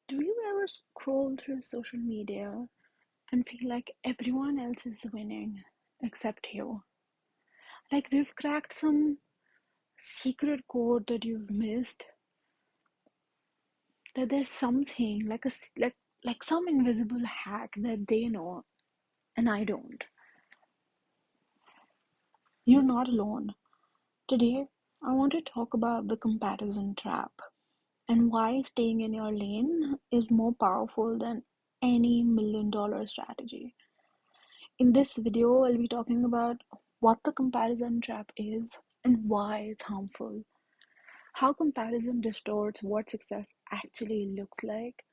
Do you ever scroll through social media and feel like everyone else is winning except you? Like they've cracked some secret code that you've missed, that there's something like some invisible hack that they know and I don't. You're not alone. Today, I want to talk about the comparison trap and why staying in your lane is more powerful than any $1 million strategy. In this video, I'll be talking about what the comparison trap is and why it's harmful, how comparison distorts what success actually looks like,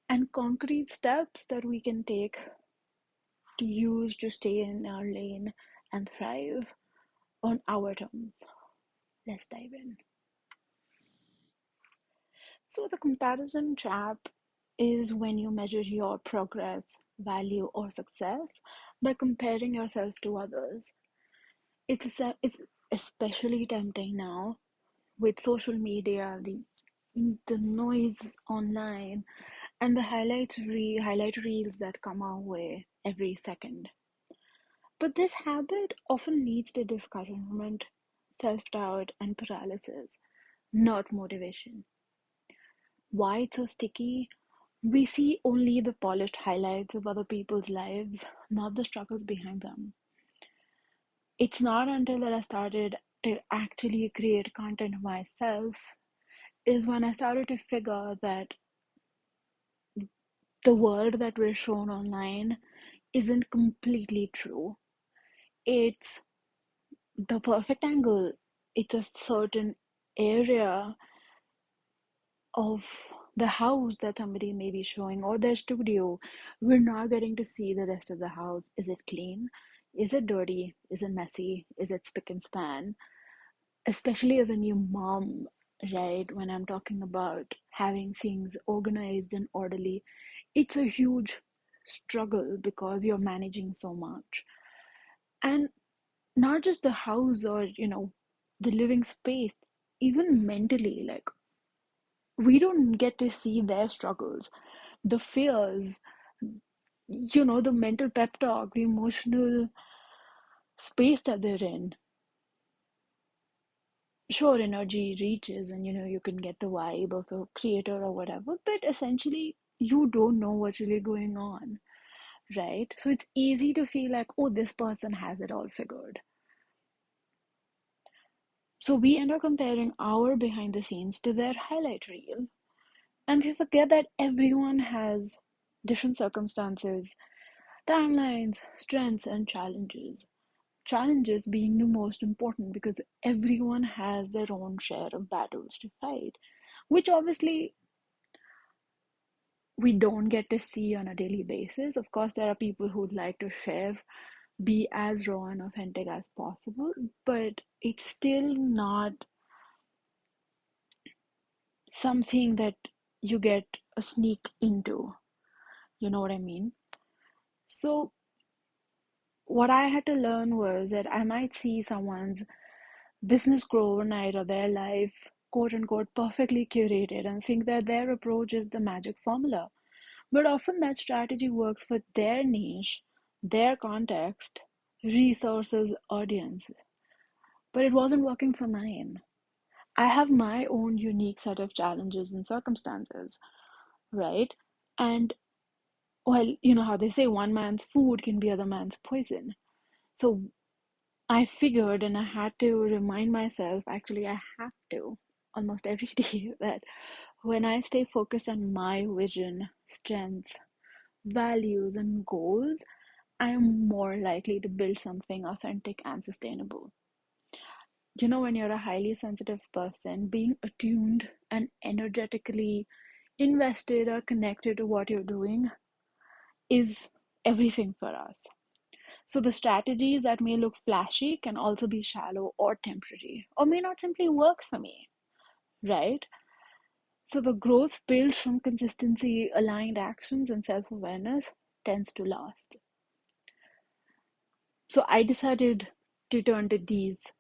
and concrete steps that we can take to use to stay in our lane and thrive on our terms. Let's dive in. So, the comparison trap is when you measure your progress, value, or success by comparing yourself to others. It's especially tempting now with social media, the noise online, and the highlight reels that come our way every second. But this habit often leads to discouragement, self-doubt, and paralysis, not motivation. Why it's so sticky? We see only the polished highlights of other people's lives, not the struggles behind them. It's not until that I started to actually create content myself is when I started to figure that the world that we're shown online isn't completely true. It's the perfect angle. It's a certain area of the house that somebody may be showing or their studio. We're not getting to see the rest of the house. Is it clean? Is it dirty? Is it messy? Is it spick and span? Especially as a new mom, right? When I'm talking about having things organized and orderly, it's a huge struggle because you're managing so much. And not just the house or, the living space, even mentally, like we don't get to see their struggles, the fears, the mental pep talk, the emotional space that they're in. Sure, energy reaches and you can get the vibe of a creator or whatever, but essentially you don't know what's really going on, right? So it's easy to feel like, oh, this person has it all figured. So we end up comparing our behind the scenes to their highlight reel, and we forget that everyone has different circumstances, timelines, strengths, and challenges. Challenges being the most important because everyone has their own share of battles to fight, which obviously we don't get to see on a daily basis. Of course, there are people who'd like to share, be as raw and authentic as possible, but it's still not something that you get a sneak into. You know what I mean? So, what I had to learn was that I might see someone's business grow overnight or their life, quote unquote, perfectly curated and think that their approach is the magic formula. But often that strategy works for their niche, their context, resources, audience. But it wasn't working for mine. I have my own unique set of challenges and circumstances, right? And well, you know how they say one man's food can be other man's poison. So I figured and I had to remind myself, actually, I have to almost every day, that when I stay focused on my vision, strengths, values, and goals, I am more likely to build something authentic and sustainable. When you're a highly sensitive person, being attuned and energetically invested or connected to what you're doing is everything for us. So the strategies that may look flashy can also be shallow or temporary, or may not simply work for me, right? So the growth built from consistency, aligned actions, and self awareness tends to last. So I decided to turn to these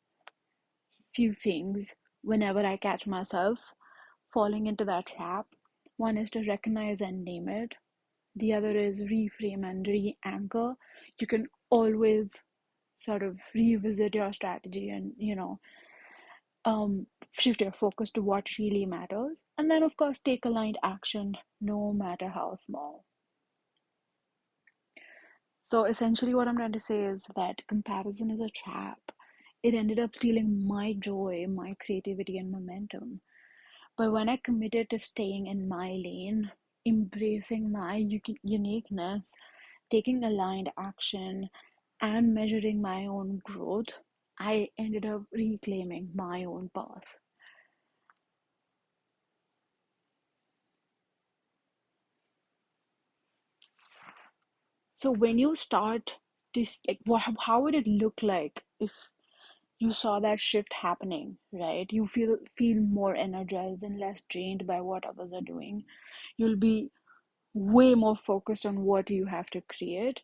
few things whenever I catch myself falling into that trap. One is to recognize and name it. The other is reframe and re-anchor. You can always sort of revisit your strategy and, shift your focus to what really matters. And then, of course, take aligned action, no matter how small. So essentially, what I'm trying to say is that comparison is a trap. It ended up stealing my joy, my creativity, and momentum. But when I committed to staying in my lane, embracing my uniqueness, taking aligned action, and measuring my own growth, I ended up reclaiming my own path. So when you start this, like, how would it look like if you saw that shift happening, right? You feel more energized and less drained by what others are doing. You'll be way more focused on what you have to create.